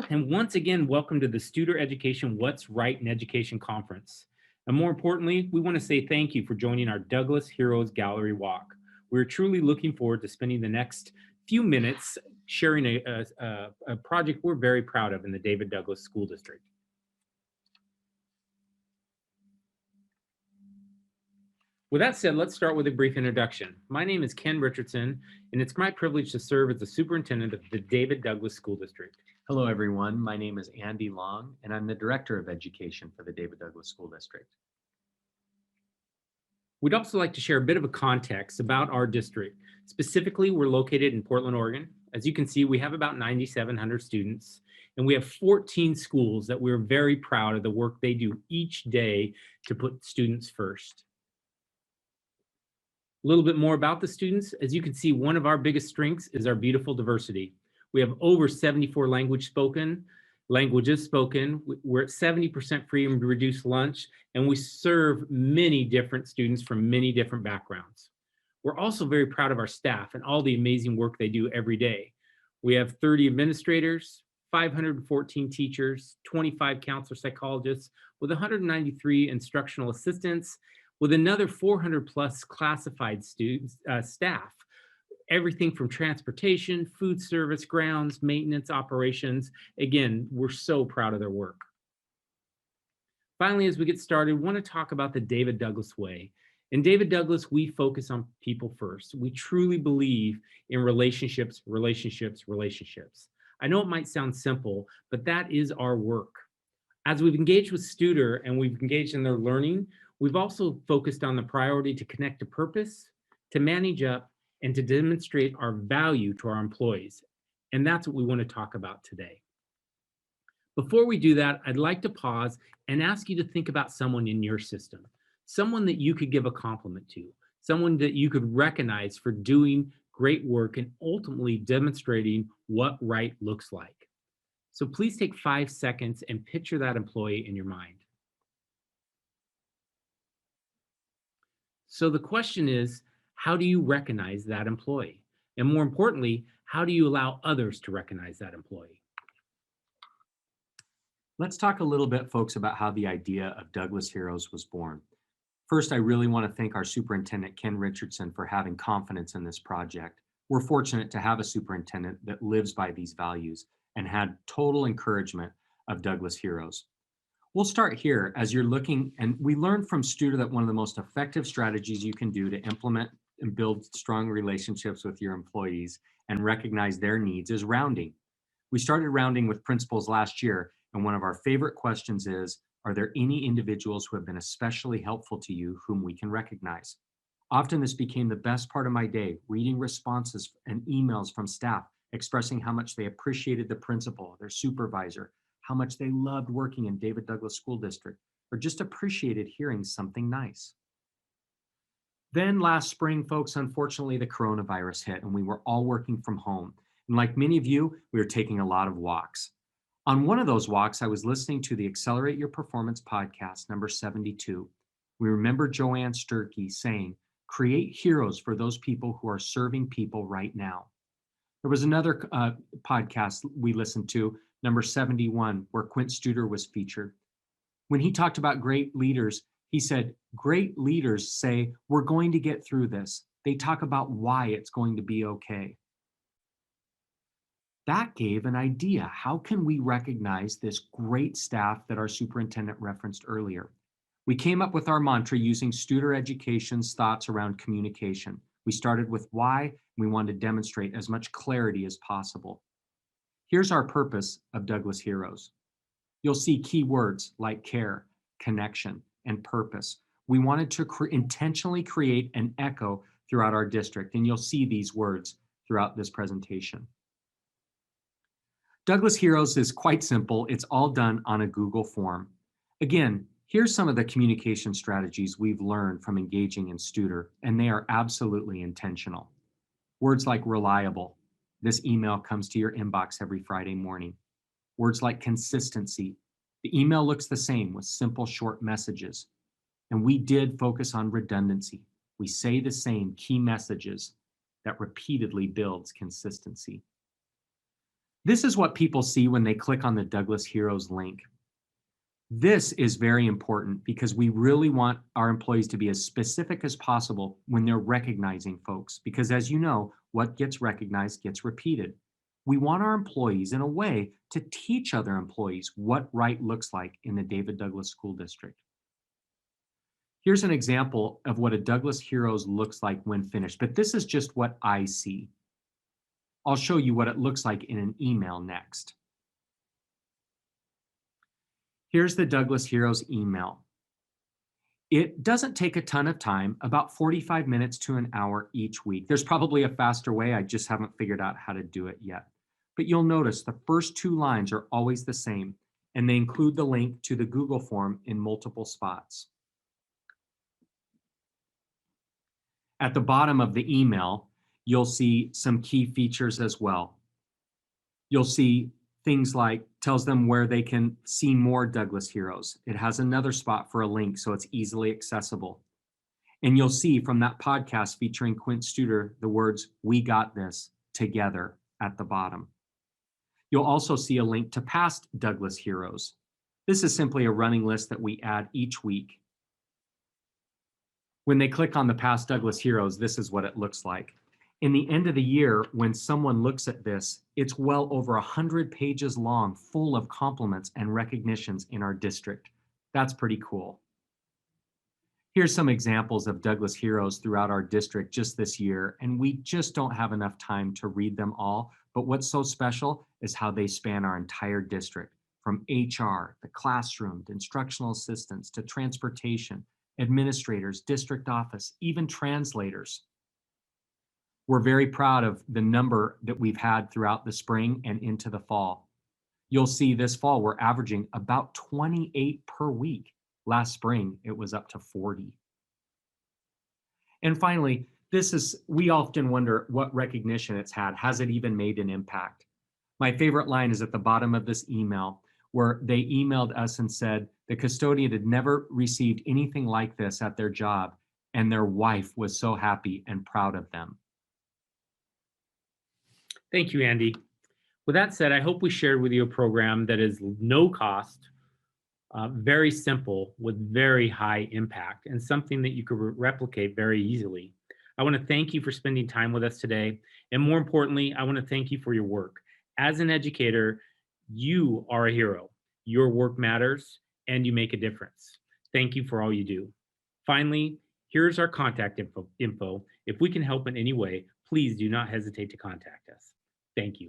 And once again, welcome to the Studer Education What's Right in Education Conference. And more importantly, we want to say thank you for joining our Douglas Heroes Gallery Walk. We're truly looking forward to spending the next few minutes sharing a project we're very proud of in the David Douglas School District. With that said, let's start with a brief introduction. My name is Ken Richardson, and it's my privilege to serve as the superintendent of the David Douglas School District. Hello, everyone. My name is Andy Long, and I'm the Director of Education for the David Douglas School District. We'd also like to share a bit of a context about our district. Specifically, we're located in Portland, Oregon. As you can see, we have about 9,700 students, and we have 14 schools that we're very proud of the work they do each day to put students first. A little bit more about the students. As you can see, one of our biggest strengths is our beautiful diversity. We have over 74 languages spoken. We're at 70% free and reduced lunch, and we serve many different students from many different backgrounds. We're also very proud of our staff and all the amazing work they do every day. We have 30 administrators, 514 teachers, 25 counselor psychologists, with 193 instructional assistants, with another 400 plus classified staff. Everything from transportation, food service, grounds, maintenance, operations. Again, we're so proud of their work. Finally, as we get started, we want to talk about the David Douglas way. In David Douglas, we focus on people first. We truly believe in relationships. I know it might sound simple, but that is our work. As we've engaged with Studer and we've engaged in their learning, we've also focused on the priority to connect to purpose, to manage up, and to demonstrate our value to our employees. And that's what we want to talk about today. Before we do that, I'd like to pause and ask you to think about someone in your system, someone that you could give a compliment to, someone that you could recognize for doing great work and ultimately demonstrating what right looks like. So please take 5 seconds and picture that employee in your mind. So the question is, how do you recognize that employee? And more importantly, how do you allow others to recognize that employee? Let's talk a little bit, folks, about how the idea of Douglas Heroes was born. First, I really want to thank our superintendent, Ken Richardson, for having confidence in this project. We're fortunate to have a superintendent that lives by these values and had total encouragement of Douglas Heroes. We'll start here as you're looking, and we learned from Studer that one of the most effective strategies you can do to implement and build strong relationships with your employees and recognize their needs is rounding. We started rounding with principals last year, and one of our favorite questions is, are there any individuals who have been especially helpful to you whom we can recognize? Often this became the best part of my day, reading responses and emails from staff expressing how much they appreciated the principal, their supervisor, how much they loved working in David Douglas School District, or just appreciated hearing something nice. Then last spring, folks, unfortunately, the coronavirus hit and we were all working from home. And like many of you, we were taking a lot of walks. On one of those walks, I was listening to the Accelerate Your Performance podcast, number 72. We remember Joanne Sturkey saying, create heroes for those people who are serving people right now. There was another podcast we listened to, number 71, where Quint Studer was featured. When he talked about great leaders, he said, great leaders say, we're going to get through this. They talk about why it's going to be okay. That gave an idea. How can we recognize this great staff that our superintendent referenced earlier? We came up with our mantra using Studer Education's thoughts around communication. We started with why. We wanted to demonstrate as much clarity as possible. Here's our purpose of Douglas Heroes. You'll see key words like care, connection, and purpose. We wanted to intentionally create an echo throughout our district, and you'll see these words throughout this presentation. Douglas Heroes is quite simple. It's all done on a Google form. Again, here's some of the communication strategies we've learned from engaging in Studer, and they are absolutely intentional. Words like reliable. This email comes to your inbox every Friday morning. Words like consistency. The email looks the same with simple, short messages. And we did focus on redundancy. We say the same key messages that repeatedly builds consistency. This is what people see when they click on the Douglas Heroes link. This is very important because we really want our employees to be as specific as possible when they're recognizing folks, because as you know, what gets recognized gets repeated. We want our employees in a way to teach other employees what right looks like in the David Douglas School District. Here's an example of what a Douglas Heroes looks like when finished, but this is just what I see. I'll show you what it looks like in an email next. Here's the Douglas Heroes email. It doesn't take a ton of time, about 45 minutes to an hour each week. There's probably a faster way, I just haven't figured out how to do it yet. But you'll notice the first 2 lines are always the same, and they include the link to the Google form in multiple spots. At the bottom of the email, you'll see some key features as well. You'll see things like tells them where they can see more Douglas Heroes. It has another spot for a link so it's easily accessible. And you'll see from that podcast featuring Quint Studer the words, "We got this together" at the bottom. You'll also see a link to past Douglas Heroes. This is simply a running list that we add each week. When they click on the past Douglas Heroes, this is what it looks like. In the end of the year, when someone looks at this, it's well over 100 pages long, full of compliments and recognitions in our district. That's pretty cool. Here's some examples of Douglas Heroes throughout our district just this year, and we just don't have enough time to read them all, but what's so special is how they span our entire district, from HR, the classroom, to instructional assistants, to transportation, administrators, district office, even translators. We're very proud of the number that we've had throughout the spring and into the fall. You'll see this fall, we're averaging about 28 per week. Last spring, it was up to 40. And finally, we often wonder what recognition it's had. Has it even made an impact? My favorite line is at the bottom of this email, where they emailed us and said the custodian had never received anything like this at their job, and their wife was so happy and proud of them. Thank you, Andy. With that said, I hope we shared with you a program that is no cost, very simple with very high impact, and something that you could replicate very easily. I want to thank you for spending time with us today. And more importantly, I want to thank you for your work. As an educator, you are a hero. Your work matters and you make a difference. Thank you for all you do. Finally, here's our contact info. If we can help in any way, please do not hesitate to contact us. Thank you.